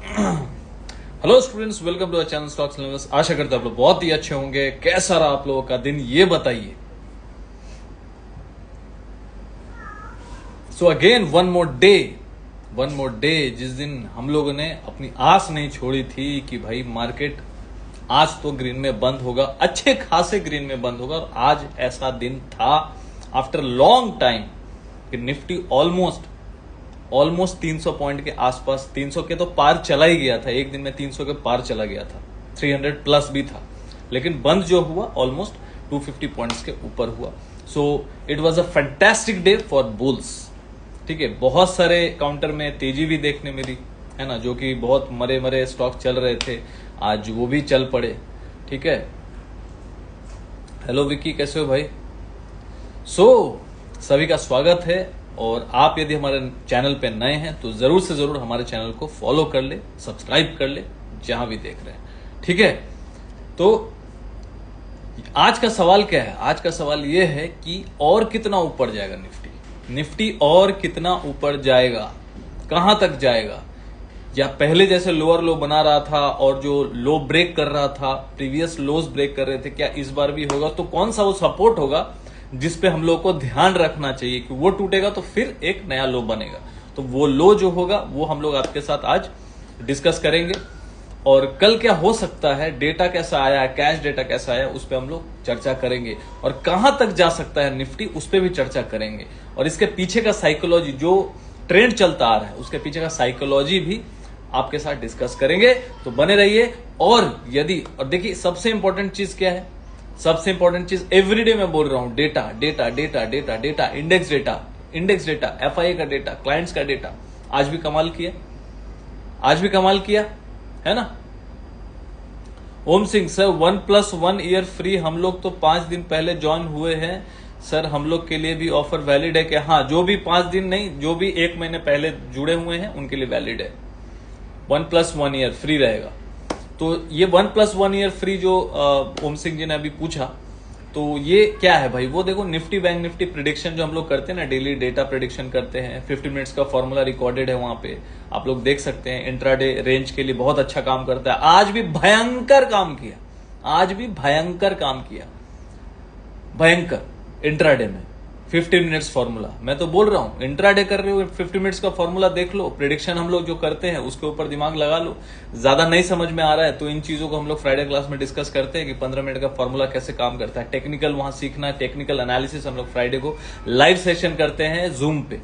Hello students, welcome to our channel stocks learners. आशा करते हैं आप लोग बहुत ही अच्छे होंगे। कैसा रहा आप लोगों का दिन, ये बताइए। So again one more day जिस दिन हम लोगों ने अपनी आस नहीं छोड़ी थी कि भाई मार्केट आज तो ग्रीन में बंद होगा, अच्छे खासे ग्रीन में बंद होगा। और आज ऐसा दिन था आफ्टर लॉन्ग टाइम कि निफ्टी ऑलमोस्ट 300 पॉइंट के आसपास, 300 के तो पार चला ही गया था। एक दिन में 300 के पार चला गया था, 300 प्लस भी था, लेकिन बंद जो हुआ ऑलमोस्ट 250 पॉइंट्स के ऊपर हुआ। So it was a fantastic day for bulls. ठीक है, बहुत सारे काउंटर में तेजी भी देखने मिली है ना, जो कि बहुत मरे मरे स्टॉक चल रहे थे, आज वो भी चल पड़े। ठीक है, हेलो विकी, कैसे हो भाई? सभी का स्वागत है। और आप यदि हमारे चैनल पे नए हैं तो जरूर से जरूर हमारे चैनल को फॉलो कर ले, सब्सक्राइब कर ले, जहां भी देख रहे हैं। ठीक है, तो आज का सवाल क्या है? आज का सवाल यह है कि और कितना ऊपर जाएगा निफ्टी और कितना ऊपर जाएगा, कहां तक जाएगा? या पहले जैसे लोअर लो बना रहा था और जो लो ब्रेक कर रहा था, प्रीवियस लोज ब्रेक कर रहे थे, क्या इस बार भी होगा? तो कौन सा वो सपोर्ट होगा जिस पे हम लोग को ध्यान रखना चाहिए कि वो टूटेगा तो फिर एक नया लो बनेगा? तो वो लो जो होगा वो हम लोग आपके साथ आज डिस्कस करेंगे। और कल क्या हो सकता है, डेटा कैसा आया, कैश डेटा कैसा आया, उस पर हम लोग चर्चा करेंगे। और कहां तक जा सकता है निफ्टी, उस पर भी चर्चा करेंगे। और इसके पीछे का साइकोलॉजी, जो ट्रेंड चलता आ रहा है, उसके पीछे का साइकोलॉजी भी आपके साथ डिस्कस करेंगे। तो बने रहिए। और देखिए, सबसे इंपॉर्टेंट चीज क्या है? सबसे इंपॉर्टेंट चीज एवरीडे मैं बोल रहा हूं, data data data data data, index data, FIA का डेटा, क्लाइंट्स का डेटा। आज भी कमाल किया है ना। ओम सिंह सर, 1+1 ईयर फ्री, हम लोग तो 5 दिन पहले ज्वाइन हुए हैं सर, हम लोग के लिए भी ऑफर वैलिड है क्या? हाँ, जो भी 5 दिन नहीं, जो भी 1 महीने पहले जुड़े हुए हैं उनके लिए वैलिड है। 1+1 ईयर फ्री रहेगा। तो ये 1+1 ईयर फ्री जो ओम सिंह जी ने अभी पूछा, तो ये क्या है भाई? वो देखो, निफ्टी बैंक निफ्टी प्रिडिक्शन जो हम लोग करते हैं ना, डेली डेटा प्रिडिक्शन करते हैं, 50 मिनट्स का फॉर्मूला रिकॉर्डेड है वहां पे, आप लोग देख सकते हैं। इंट्राडे रेंज के लिए बहुत अच्छा काम करता है। आज भी भयंकर काम किया, भयंकर इंट्राडे में 15 मिनट्स फॉर्मूला। मैं तो बोल रहा हूं, इंट्राडे कर रहे हो, 50 मिनट्स का फॉर्मूला देख लो, प्रिडिक्शन हम लोग जो करते हैं उसके ऊपर दिमाग लगा लो। ज्यादा नहीं समझ में आ रहा है तो इन चीजों को हम लोग फ्राइडे क्लास में डिस्कस करते हैं कि 15 मिनट का फॉर्मूला कैसे काम करता है। टेक्निकल वहां सीखना है, टेक्निकल एनालिसिस हम लोग फ्राइडे को लाइव सेशन करते हैं जूम पे।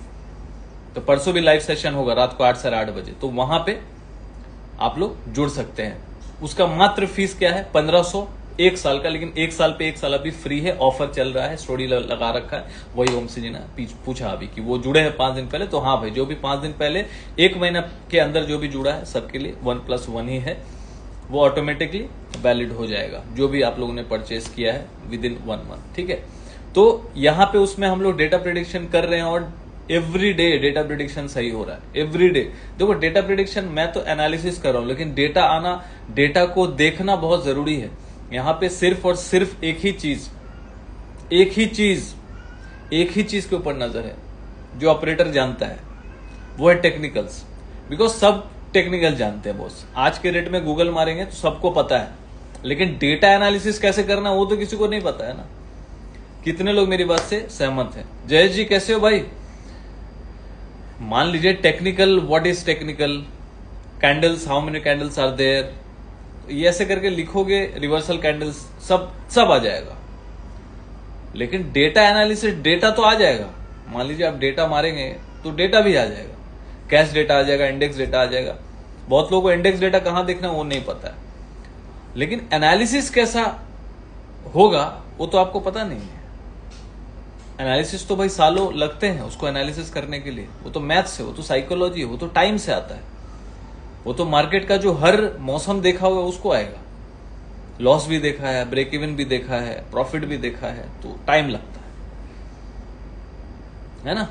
तो परसों भी लाइव सेशन होगा रात को 8 से 8 बजे, तो वहां पे आप लोग जुड़ सकते हैं। उसका मात्र फीस क्या है? 1500 1 साल का। लेकिन 1 साल पे 1 साल अभी फ्री है, ऑफर चल रहा है, स्टोरी लगा रखा है। वही ओम सिंह जी ने पूछा अभी कि वो जुड़े हैं 5 दिन पहले। तो हाँ भाई, जो भी 5 दिन पहले, 1 महीना के अंदर जो भी जुड़ा है, सबके लिए 1+1 ही है, वो ऑटोमेटिकली वैलिड हो जाएगा, जो भी आप लोगों ने परचेस किया है विद इन 1 मंथ। ठीक है, तो यहां पे उसमें हम लोग डेटा प्रिडिक्शन कर रहे हैं और एवरी डे डेटा प्रिडिक्शन सही हो रहा है। एवरी डे देखो, डेटा प्रिडिक्शन मैं तो एनालिसिस कर रहा हूं, लेकिन डेटा आना, डेटा को देखना बहुत जरूरी है। यहां पे सिर्फ और सिर्फ एक ही चीज के ऊपर नजर है, जो ऑपरेटर जानता है, वो है टेक्निकल्स। बिकॉज सब टेक्निकल जानते हैं बॉस। आज के रेट में गूगल मारेंगे तो सबको पता है, लेकिन डेटा एनालिसिस कैसे करना वो तो किसी को नहीं पता है ना। कितने लोग मेरी बात से सहमत हैं? जयेश जी कैसे हो भाई? मान लीजिए technical, what is technical? Candles, how many candles are there, ये ऐसे करके लिखोगे, रिवर्सल कैंडल्स, सब आ जाएगा। लेकिन डेटा एनालिसिस, डेटा तो आ जाएगा। मान लीजिए आप डेटा मारेंगे तो डेटा भी आ जाएगा, कैश डेटा आ जाएगा, इंडेक्स डेटा आ जाएगा। बहुत लोगों को इंडेक्स डेटा कहां देखना है वो नहीं पता है, लेकिन एनालिसिस कैसा होगा वो तो आपको पता नहीं है। एनालिसिस तो भाई सालों लगते हैं उसको एनालिसिस करने के लिए। वो तो मैथ्स है, वो तो साइकोलॉजी है, वो तो टाइम से आता है। वो तो मार्केट का जो हर मौसम देखा हुआ उसको आएगा। लॉस भी देखा है, ब्रेक इवन भी देखा है, प्रॉफिट भी देखा है, तो टाइम लगता है ना।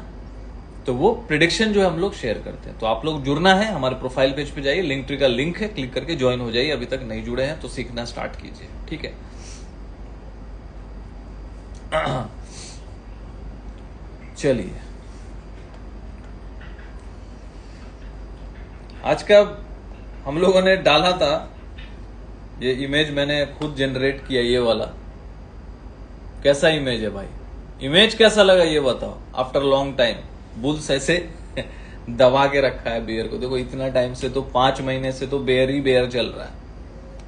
तो वो प्रिडिक्शन जो है हम लोग शेयर करते हैं। तो आप लोग जुड़ना है, हमारे प्रोफाइल पेज पे जाइए, लिंक ट्री का लिंक है, क्लिक करके ज्वाइन हो जाइए। अभी तक नहीं जुड़े हैं तो सीखना स्टार्ट कीजिए। ठीक है, चलिए हम लोगों ने डाला था ये इमेज, मैंने खुद जनरेट किया ये वाला। कैसा इमेज है भाई, इमेज कैसा लगा ये बताओ। आफ्टर लॉन्ग टाइम बुल्स ऐसे दबा के रखा है बेयर को। देखो इतना टाइम से तो 5 महीने से तो बेयर ही बेयर चल रहा है,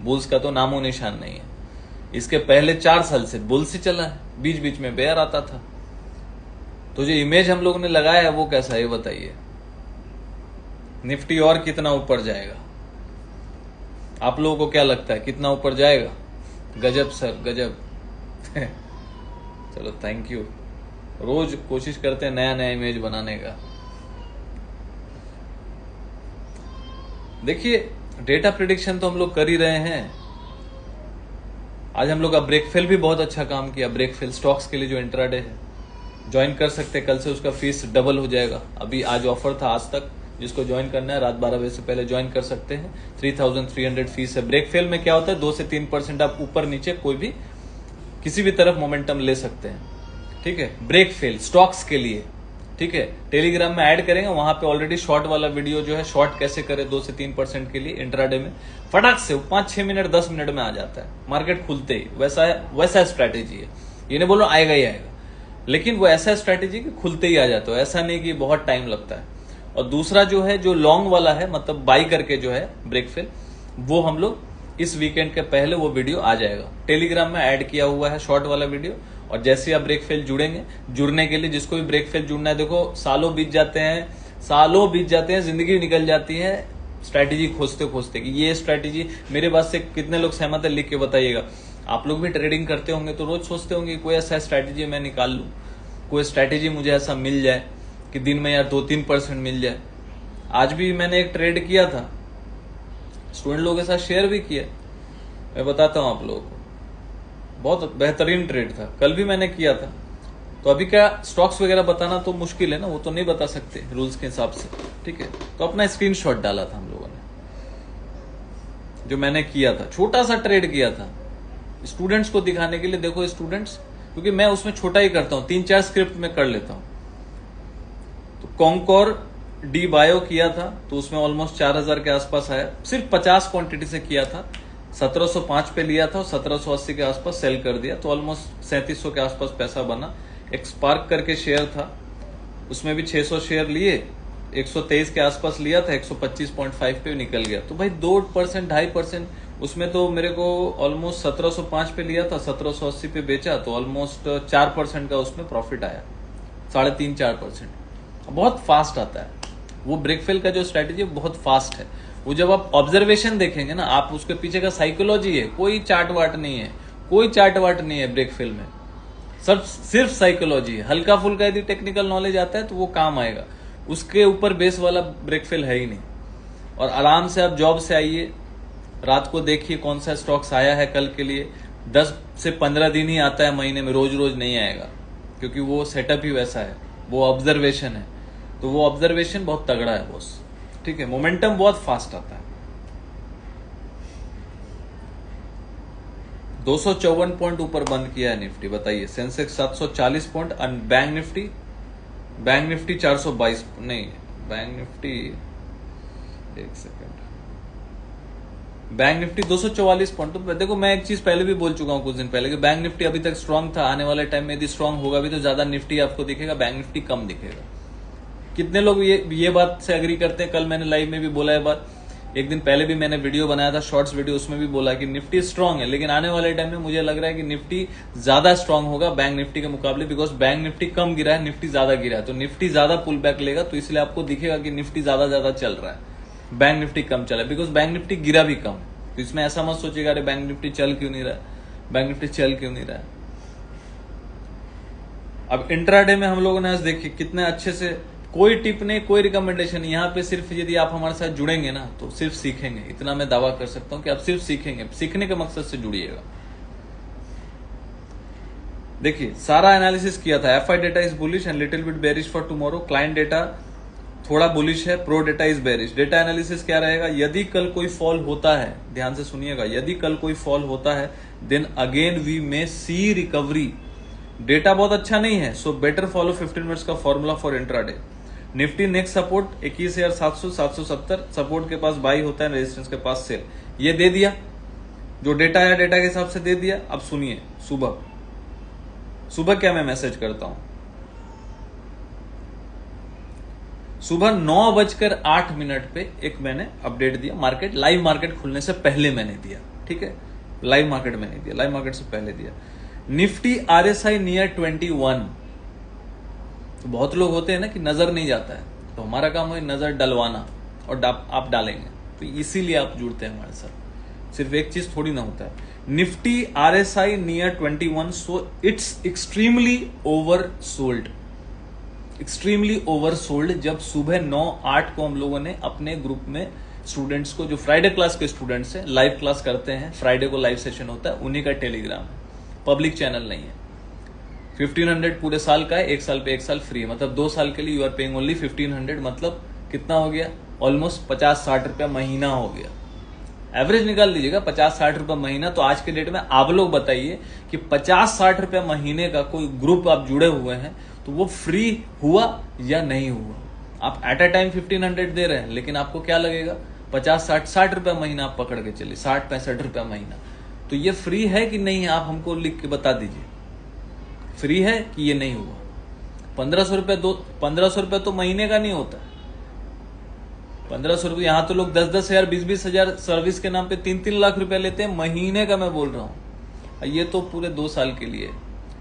बुल्स का तो नामो निशान नहीं है। इसके पहले 4 साल से बुल्स ही चला है, बीच बीच में बेयर आता था। तो जो इमेज हम लोगों ने लगाया है वो कैसा है ये बताइए। निफ्टी और कितना ऊपर जाएगा, आप लोगों को क्या लगता है कितना ऊपर जाएगा? गजब सर गजब। चलो थैंक यू। रोज कोशिश करते हैं नया नया इमेज बनाने का। देखिए डेटा प्रिडिक्शन तो हम लोग कर ही रहे हैं। आज हम लोग का ब्रेकफेल भी बहुत अच्छा काम किया। ब्रेकफेल स्टॉक्स के लिए जो इंट्राडे है ज्वाइन कर सकते हैं, कल से उसका फीस डबल हो जाएगा। अभी आज ऑफर था, आज तक जिसको ज्वाइन करना है रात 12 बजे से पहले ज्वाइन कर सकते हैं। 3300 फीस है। ब्रेकफेल में क्या होता है 2 से 3% आप ऊपर नीचे कोई भी किसी भी तरफ मोमेंटम ले सकते हैं, ठीक है। ब्रेकफेल स्टॉक्स के लिए, ठीक है। टेलीग्राम में ऐड करेंगे, वहां पे ऑलरेडी शॉर्ट वाला वीडियो जो है शॉर्ट कैसे करे 2 से 3% के लिए इंट्राडे में, फटाक से 5-6 मिनट 10 मिनट में आ जाता है मार्केट खुलते ही। वैसा स्ट्रैटेजी है, ये नहीं बोलो आएगा ही आएगा, लेकिन वो ऐसा स्ट्रैटेजी कि खुलते ही आ जाता है, ऐसा नहीं कि बहुत टाइम लगता है। और दूसरा जो है जो लॉन्ग वाला है, मतलब बाई करके जो है ब्रेकफेल, वो हम लोग इस वीकेंड के पहले वो वीडियो आ जाएगा। टेलीग्राम में ऐड किया हुआ है शॉर्ट वाला वीडियो। और जैसे आप ब्रेकफेल जुड़ेंगे, जुड़ने के लिए जिसको भी ब्रेकफेल जुड़ना है, देखो सालों बीत जाते हैं, जिंदगी निकल जाती है स्ट्रैटेजी खोजते खोजते कि ये स्ट्रैटेजी। मेरे बात से कितने लोग सहमत है लिख के बताइएगा। आप लोग भी ट्रेडिंग करते होंगे तो रोज सोचते होंगे कोई ऐसा स्ट्रैटेजी मैं निकाल लूं, कोई स्ट्रैटेजी मुझे ऐसा मिल जाए कि दिन में यार 2-3% मिल जाए। आज भी मैंने एक ट्रेड किया था, स्टूडेंट लोगों के साथ शेयर भी किया, मैं बताता हूं आप लोगों को। बहुत बेहतरीन ट्रेड था, कल भी मैंने किया था। तो अभी क्या स्टॉक्स वगैरह बताना तो मुश्किल है ना, वो तो नहीं बता सकते रूल्स के हिसाब से, ठीक है। तो अपना स्क्रीनशॉट डाला था हम लोगों ने, जो मैंने किया था, छोटा सा ट्रेड किया था स्टूडेंट्स को दिखाने के लिए। देखो स्टूडेंट्स, क्योंकि मैं उसमें छोटा ही करता हूं, 3-4 स्क्रिप्ट में कर लेता हूं। तो कॉन्कोर डी बायो किया था, तो उसमें ऑलमोस्ट 4000 के आसपास आया। सिर्फ 50 क्वांटिटी से किया था, 1705 पे लिया था और 1780 के आसपास सेल कर दिया, तो ऑलमोस्ट 3700 के आसपास पैसा बना। एक स्पार्क करके शेयर था, उसमें भी 600 शेयर लिए, 123 के आसपास लिया था, 125.5 पे निकल गया। तो भाई 2%, 2.5%, उसमें तो मेरे को ऑलमोस्ट 1705 पे लिया था, 1780 पे बेचा, तो ऑलमोस्ट 4% का उसमें प्रॉफिट आया, 3.5-4%। बहुत फास्ट आता है वो ब्रेकफेल का जो स्ट्रैटेजी बहुत फास्ट है। वो जब आप ऑब्जर्वेशन देखेंगे ना, आप उसके पीछे का साइकोलॉजी है, कोई चार्ट वाट नहीं है ब्रेकफेल में, सब सिर्फ साइकोलॉजी है। हल्का फुल्का यदि टेक्निकल नॉलेज आता है तो वो काम आएगा, उसके ऊपर बेस वाला ब्रेकफेल है ही नहीं। और आराम से आप जॉब से आइए, रात को देखिए कौन सा स्टॉक्स आया है कल के लिए। 10 से 15 दिन ही आता है महीने में, रोज रोज नहीं आएगा, क्योंकि वो सेटअप ही वैसा है, वो ऑब्जर्वेशन है। तो वो ऑब्जर्वेशन बहुत तगड़ा है बॉस, ठीक है। मोमेंटम बहुत फास्ट आता है। 254 पॉइंट ऊपर बंद किया है निफ्टी, बताइए। सेंसेक्स 740 पॉइंट, बैंक निफ्टी 422 नहीं, बैंक निफ्टी, एक सेकंड, बैंक निफ्टी 244 पॉइंट। तो देखो मैं एक चीज पहले भी बोल चुका हूं कुछ दिन पहले कि बैंक निफ्टी अभी तक स्ट्रांग था, आने वाले टाइम में यदि स्ट्रांग होगा भी तो ज्यादा निफ्टी आपको दिखेगा, बैंक निफ्टी कम दिखेगा। कितने लोग ये बात से एग्री करते हैं? कल मैंने लाइव में भी बोला है बात, एक दिन पहले भी मैंने वीडियो बनाया था, शॉर्ट्स वीडियो, उसमें भी बोला कि निफ्टी स्ट्रांग है, लेकिन आने वाले टाइम में मुझे लग रहा है कि निफ्टी ज्यादा स्ट्रांग होगा बैंक निफ्टी के मुकाबले, बिकॉज बैंक निफ्टी कम गिरा है, निफ्टी ज्यादा गिरा है। तो निफ्टी ज्यादा पुल बैक लेगा, तो इसलिए आपको दिखेगा कि निफ्टी ज्यादा चल रहा है, बैंक निफ्टी कम चला है, बिकॉज बैंक निफ्टी गिरा भी कम। तो इसमें ऐसा मत सोचिएगा अरे बैंक निफ्टी चल क्यों नहीं रहा है, बैंक निफ्टी चल क्यों नहीं रहा है। अब इंट्राडे में हम लोगों ने आज देखिए कितने अच्छे से, कोई टिप नहीं, कोई रिकमेंडेशन नहीं, यहाँ पे सिर्फ यदि आप हमारे साथ जुड़ेंगे ना तो सिर्फ सीखेंगे। इतना मैं दावा कर सकता हूं कि आप सिर्फ सीखेंगे, सीखने के मकसद से जुड़िएगा। देखिए सारा एनालिसिस किया था, FI data is bullish and little bit bearish for tomorrow, client data थोड़ा बुलिश है, pro data is bearish. Data analysis क्या रहेगा, यदि कल कोई फॉल होता है, ध्यान से सुनिएगा, यदि कल कोई फॉल होता है then again we may see recovery. Data बहुत अच्छा नहीं है, सो बेटर फॉलो 15 मिनट्स का formula for intraday. Nifty next support 21,700 770, support के पास बाई होता है, रेजिस्टेंस के पास सेल। ये दे दिया, जो डेटा आया डेटा के हिसाब से दे दिया। अब सुनिए सुबह क्या मैं मैसेज करता हूं। सुबह 9:08 पे एक मैंने अपडेट दिया, मार्केट लाइव मार्केट खुलने से पहले मैंने दिया, ठीक है, लाइव मार्केट में नहीं दिया, लाइव मार्केट से पहले दिया। Nifty RSI near 21। तो बहुत लोग होते हैं ना कि नजर नहीं जाता है, तो हमारा काम है नजर डलवाना, और आप डालेंगे, तो इसीलिए आप जुड़ते हैं हमारे साथ। सिर्फ एक चीज थोड़ी ना होता है। Nifty RSI near 21, so it's extremely over sold, extremely over sold. जब सुबह 9-8 को हम लोगों ने अपने ग्रुप में स्टूडेंट्स को, जो फ्राइडे क्लास के स्टूडेंट्स हैं, लाइव क्लास करते हैं, फ्राइडे को लाइव सेशन होता है, उन्हीं का टेलीग्राम है, पब्लिक चैनल नहीं है। 1500 पूरे साल का है, एक साल पे एक साल फ्री है, मतलब 2 साल के लिए यू आर पेइंग ओनली 1500, मतलब कितना हो गया, ऑलमोस्ट 50-60 रुपया महीना हो गया। एवरेज निकाल लीजिएगा 50-60 रुपया महीना। तो आज के डेट में आप लोग बताइए कि 50-60 रुपया महीने का कोई ग्रुप आप जुड़े हुए हैं, तो वो फ्री हुआ या नहीं हुआ। आप एट अ टाइम 1500 दे रहे हैं, लेकिन आपको क्या लगेगा, 50-60 रुपया महीना आप पकड़ के चलिए, 60-65 रुपया महीना। तो ये फ्री है कि नहीं, आप हमको लिख के बता दीजिए, फ्री है कि ये नहीं हुआ। 1500 रुपया तो महीने का नहीं होता। 1500 रुपये, यहां तो लोग 10-10 हजार 20-20 हजार सर्विस के नाम पे 3-3 लाख रुपया लेते हैं महीने का, मैं बोल रहा हूं। ये तो पूरे 2 साल के लिए।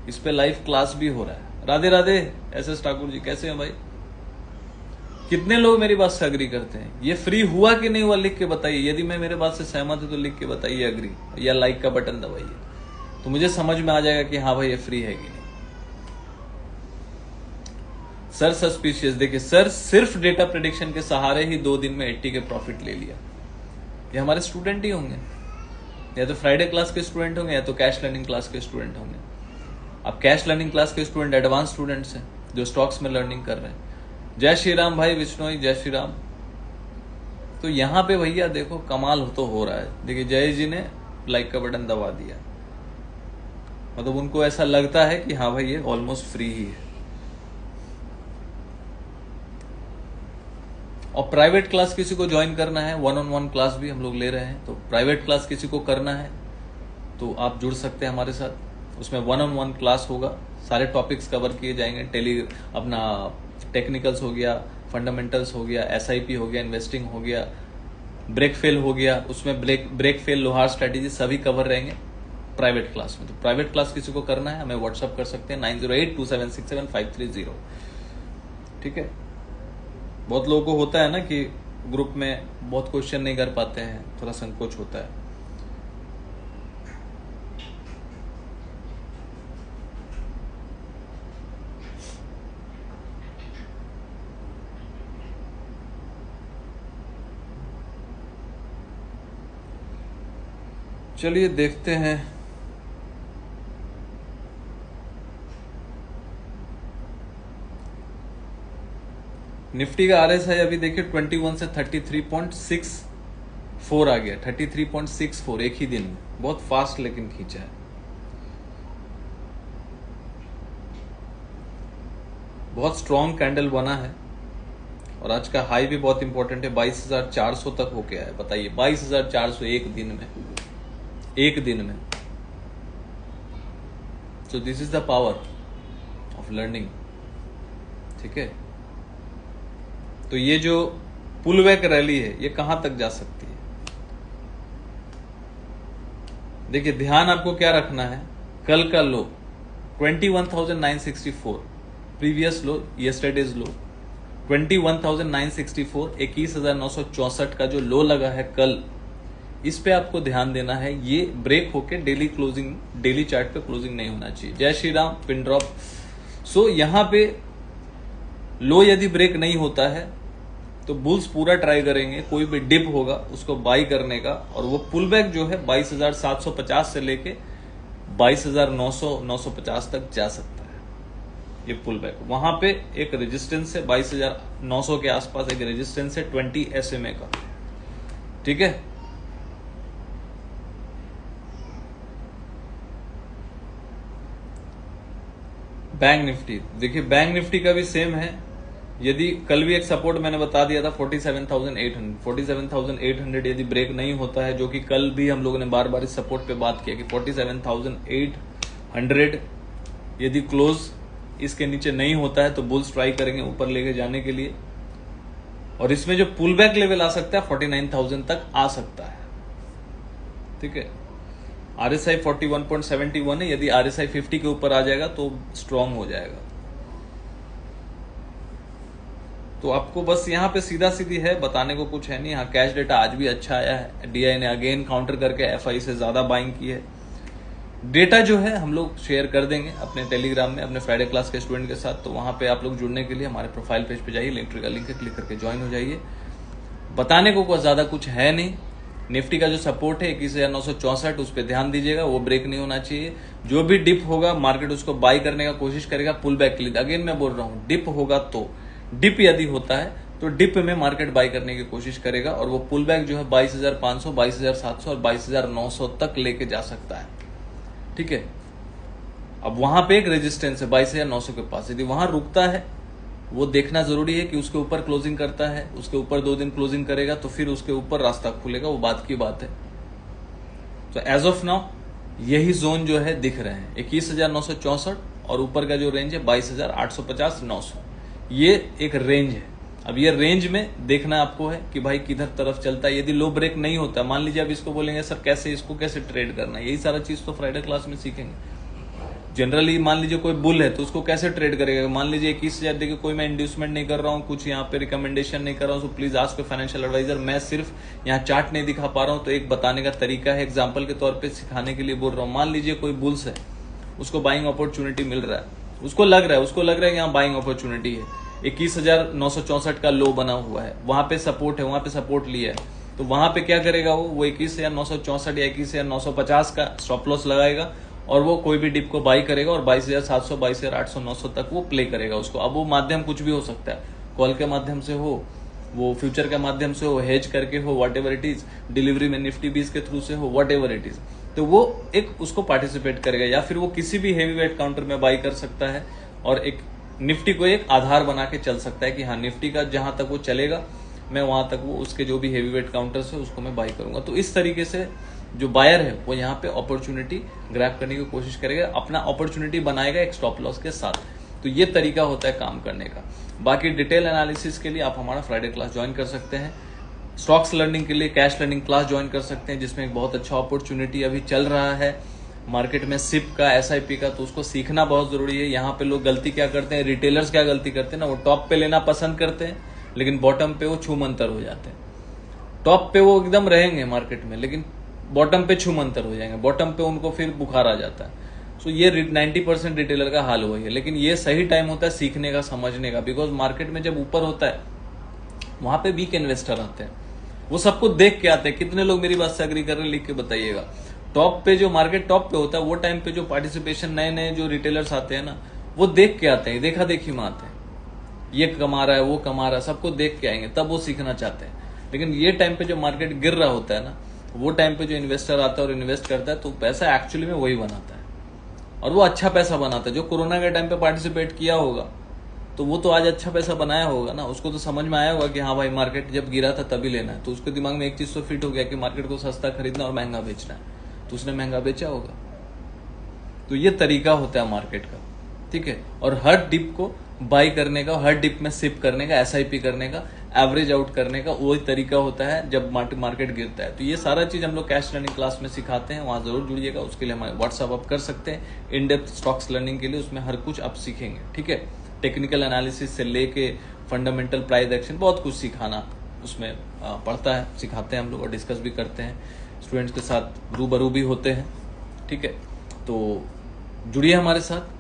इस पे लाइव क्लास भी हो रहा है। राधे राधे SS ठाकुर जी, कैसे हैं भाई? कितने लोग मेरी बात से अग्री करते हैं? ये फ्री हुआ कि नहीं हुआ लिख के बताइए। यदि मैं मेरे बात से सहमत हूं तो लिख के बताइए अग्री, या लाइक का बटन दबाइए, तो मुझे समझ में आ जाएगा कि हाँ भाई ये फ्री है कि नहीं। सर सस्पिशियस, देखिए सर सिर्फ डेटा प्रेडिक्शन के सहारे ही 2 दिन में 80 के प्रॉफिट ले लिया। ये हमारे स्टूडेंट ही होंगे, या तो फ्राइडे क्लास के स्टूडेंट होंगे, या तो कैश लर्निंग क्लास के स्टूडेंट होंगे। अब कैश लर्निंग क्लास के स्टूडेंट एडवांस स्टूडेंट्स हैं, जो स्टॉक्स में लर्निंग कर रहे हैं। जय श्री राम भाई विष्णोई, जय श्री राम। तो यहां पे भैया देखो कमाल तो हो रहा है। देखिए जय जी ने लाइक का बटन दबा दिया, मतलब उनको ऐसा लगता है कि हाँ भाई ये ऑलमोस्ट फ्री ही है। और प्राइवेट क्लास किसी को ज्वाइन करना है, 1-on-1 क्लास भी हम लोग ले रहे हैं, तो प्राइवेट क्लास किसी को करना है तो आप जुड़ सकते हैं हमारे साथ। उसमें 1-on-1 क्लास होगा, सारे टॉपिक्स कवर किए जाएंगे। अपना टेक्निकल्स हो गया, फंडामेंटल्स हो गया, SIP हो गया, इन्वेस्टिंग हो गया, ब्रेक फेल हो गया, उसमें ब्रेक फेल लोहार स्ट्रेटेजी सभी कवर रहेंगे प्राइवेट क्लास में। तो प्राइवेट क्लास किसी को करना है, हमें व्हाट्सअप कर सकते हैं 9082767530। ठीक है। बहुत लोगों को होता है ना कि ग्रुप में बहुत क्वेश्चन नहीं कर पाते हैं, थोड़ा संकोच होता है। चलिए देखते हैं। निफ्टी का RSI अभी देखिए 21 से 33.64 आ गया, 33.64 एक ही दिन में, बहुत फास्ट लेकिन खींचा है। बहुत स्ट्रॉन्ग कैंडल बना है, और आज का हाई भी बहुत इंपॉर्टेंट है, 22,400 तक होके आया। बताइए 22,400 एक दिन में, एक दिन में। So this is the power of learning. ठीक है। तो ये जो पुल बैक रैली है, ये कहां तक जा सकती है? देखिए ध्यान आपको क्या रखना है, कल का लो 21,964, प्रीवियस लो यस्टरडेज लो 21,964, 21,964 का जो लो लगा है कल, इस पे आपको ध्यान देना है। ये ब्रेक होके डेली क्लोजिंग, डेली चार्ट पे क्लोजिंग नहीं होना चाहिए। जय श्री राम, पिन ड्रॉप। सो यहां पे लो यदि ब्रेक नहीं होता है तो बुल्स पूरा ट्राई करेंगे, कोई भी डिप होगा उसको बाई करने का, और वो पुल बैक जो है 22,750 से लेके 22,900-950 तक जा सकता है। ये पुल बैक, वहां पे एक रेजिस्टेंस है 22,900 के आसपास, एक रेजिस्टेंस है 20 SMA का। ठीक है। बैंक निफ्टी, देखिए बैंक निफ्टी का भी सेम है, यदि कल भी एक सपोर्ट मैंने बता दिया था 47,800 यदि ब्रेक नहीं होता है, जो कि कल भी हम लोगों ने बार बार इस सपोर्ट पे बात किया कि 47,800 यदि क्लोज इसके नीचे नहीं होता है तो बुल्स ट्राई करेंगे ऊपर लेके जाने के लिए। और इसमें जो पुल बैक लेवल आ सकता है 49,000 तक आ सकता है। ठीक है, RSI 41.71 है, यदि RSI 50 के ऊपर आ जाएगा तो स्ट्रांग हो जाएगा। तो आपको बस यहाँ पे सीधा सीधी है, बताने को कुछ है नहीं। हाँ, कैश डेटा आज भी अच्छा आया है, DI ने अगेन काउंटर करके FI से ज्यादा बाइंग की है। डेटा जो है हम लोग शेयर कर देंगे अपने टेलीग्राम में अपने फ्राइडे क्लास के स्टूडेंट के साथ। तो वहां पे आप लोग जुड़ने के लिए हमारे प्रोफाइल पेज पे जाइए, लिंक ट्री का लिंक है, क्लिक करके ज्वाइन हो जाइए। बताने को कुछ ज्यादा कुछ है नहीं। निफ्टी का जो सपोर्ट है 21,964, उस पर ध्यान दीजिएगा, वो ब्रेक नहीं होना चाहिए। जो भी डिप होगा मार्केट उसको बाई करने का कोशिश करेगा पुल बैक के लिए। अगेन मैं बोल रहा हूँ, डिप होगा तो डिप यदि होता है तो डिप में मार्केट बाई करने की कोशिश करेगा और वो पुल बैक जो है 22,500, 22,700 और 22,900 तक लेके जा सकता है। ठीक है, अब वहां पे एक रेजिस्टेंस है 22,900 के पास, यदि वहां रुकता है वो देखना जरूरी है कि उसके ऊपर क्लोजिंग करता है, उसके ऊपर 2 दिन क्लोजिंग करेगा तो फिर उसके ऊपर रास्ता खुलेगा, वो बात की बात है। तो एज ऑफ नाउ यही जोन जो है दिख रहे हैं 21,964 और ऊपर का जो रेंज है 22,850, 900, ये एक रेंज है। अब ये रेंज में देखना आपको है कि भाई किधर तरफ चलता है। यदि लो ब्रेक नहीं होता, मान लीजिए अब इसको बोलेंगे सर कैसे, इसको कैसे ट्रेड करना है, यही सारा चीज तो फ्राइडे क्लास में सीखेंगे। जनरली मान लीजिए कोई बुल है तो उसको कैसे ट्रेड करेगा। मान लीजिए 21,000, देखिए कोई मैं इंड्यूसमेंट नहीं कर रहा हूँ, कुछ यहाँ पे रिकमेंडेशन नहीं कर रहा हूँ, so please ask financial advisor. मैं सिर्फ यहाँ चार्ट नहीं दिखा पा रहा हूँ तो एक बताने का तरीका है, एग्जाम्पल के तौर पर सिखाने के लिए बोल रहा हूँ। मान लीजिए कोई बुल्स है, उसको बाइंग अपॉर्चुनिटी मिल रहा है, उसको लग रहा है यहाँ बाइंग अपॉर्चुनिटी है। 21,964 का लो बना हुआ है, वहां पे सपोर्ट है, वहां पे सपोर्ट लिया है, तो वहां पे क्या करेगा वो 21,964 या 21,950 का स्टॉप लॉस लगाएगा और वो कोई भी डिप को बाई करेगा और 22,700, 22,800, 900 तक वो प्ले करेगा उसको। अब वो माध्यम कुछ भी हो सकता है, कॉल के माध्यम से हो, वो फ्यूचर के माध्यम से हो, हेज करके हो, what ever it is, delivery में निफ्टी 20 के थ्रू से हो, वट एवर इट इज, तो वो एक उसको पार्टिसिपेट करेगा। या फिर वो किसी भी हेवी वेट काउंटर में बाई कर सकता है और एक निफ्टी को एक आधार बना के चल सकता है कि हाँ निफ्टी का जहां तक वो चलेगा मैं वहां तक वो उसके जो भी हेवी वेट काउंटर्स है उसको मैं बाई करूंगा। तो इस तरीके से जो बायर है वो यहाँ पे अपॉर्चुनिटी ग्रैब करने की कोशिश करेगा, अपना अपॉर्चुनिटी बनाएगा एक स्टॉप लॉस के साथ। तो ये तरीका होता है काम करने का। बाकी डिटेल एनालिसिस के लिए आप हमारा फ्राइडे क्लास ज्वाइन कर सकते हैं। स्टॉक्स लर्निंग के लिए कैश लर्निंग क्लास ज्वाइन कर सकते हैं, जिसमें एक बहुत अच्छा अपॉर्चुनिटी अभी चल रहा है मार्केट में सिप का, SIP का, तो उसको सीखना बहुत जरूरी है। यहाँ पे लोग गलती क्या करते हैं, रिटेलर्स क्या गलती करते हैं ना, वो टॉप पे लेना पसंद करते हैं लेकिन बॉटम पे वो छूमंतर हो जाते हैं। टॉप पे वो एकदम रहेंगे मार्केट में लेकिन बॉटम पे छूमंतर हो जाएंगे, बॉटम पे उनको फिर बुखार आ जाता है। सो ये 90% रिटेलर का हाल वही है। लेकिन ये सही टाइम होता है सीखने का, समझने का, बिकॉज मार्केट में जब ऊपर होता है वहां पे वीक इन्वेस्टर आते हैं, वो सबको देख के आते हैं। कितने लोग मेरी बात से एग्री कर रहे हैं लिख के बताइएगा। टॉप पे जो मार्केट टॉप पे होता है वो टाइम पे जो पार्टिसिपेशन नए नए जो रिटेलर्स आते हैं ना, वो देख के आते हैं, देखा देखी में आते हैं, ये कमा रहा है वो कमा रहा है, सबको देख के आएंगे, तब वो सीखना चाहते हैं। लेकिन ये टाइम पे जो मार्केट गिर रहा होता है ना, वो टाइम पे जो इन्वेस्टर आता है और इन्वेस्ट करता है तो पैसा एक्चुअली में वही बनाता है और वो अच्छा पैसा बनाता है। जो कोरोना के टाइम पे पार्टिसिपेट किया होगा तो वो तो आज अच्छा पैसा बनाया होगा ना, उसको तो समझ में आया होगा कि हाँ भाई मार्केट जब गिरा था तभी लेना है। तो उसके दिमाग में एक चीज तो फिट हो गया कि मार्केट को सस्ता खरीदना और महंगा बेचना है, तो उसने महंगा बेचा होगा। तो ये तरीका होता है मार्केट का, ठीक है। और हर डिप को बाई करने का, हर डिप में सिप करने का, SIP करने का, एवरेज आउट करने का वही तरीका होता है जब मार्केट गिरता है। तो ये सारा चीज हम लोग कैश लर्निंग क्लास में सिखाते हैं, वहां जरूर जुड़िएगा। उसके लिए हमारे व्हाट्सअप आप कर सकते हैं इन डेप्थ स्टॉक्स लर्निंग के लिए, उसमें हर कुछ आप सीखेंगे, ठीक है। टेक्निकल एनालिसिस से लेके फंडामेंटल प्राइस एक्शन बहुत कुछ सिखाना उसमें पड़ता है, सिखाते हैं हम लोग और डिस्कस भी करते हैं, स्टूडेंट्स के साथ रूबरू भी होते हैं, ठीक है। तो जुड़िए हमारे साथ।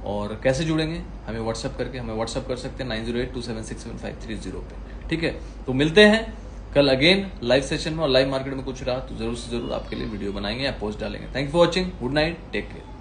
और कैसे जुड़ेंगे, हमें व्हाट्सअप करके हमें व्हाट्सअप कर सकते हैं 9082767530 पे, ठीक है। तो मिलते हैं कल अगेन लाइव सेशन में, और लाइव मार्केट में कुछ रहा तो जरूर से जरूर आपके लिए वीडियो बनाएंगे या पोस्ट डालेंगे। Thank you for watching, good night, take care.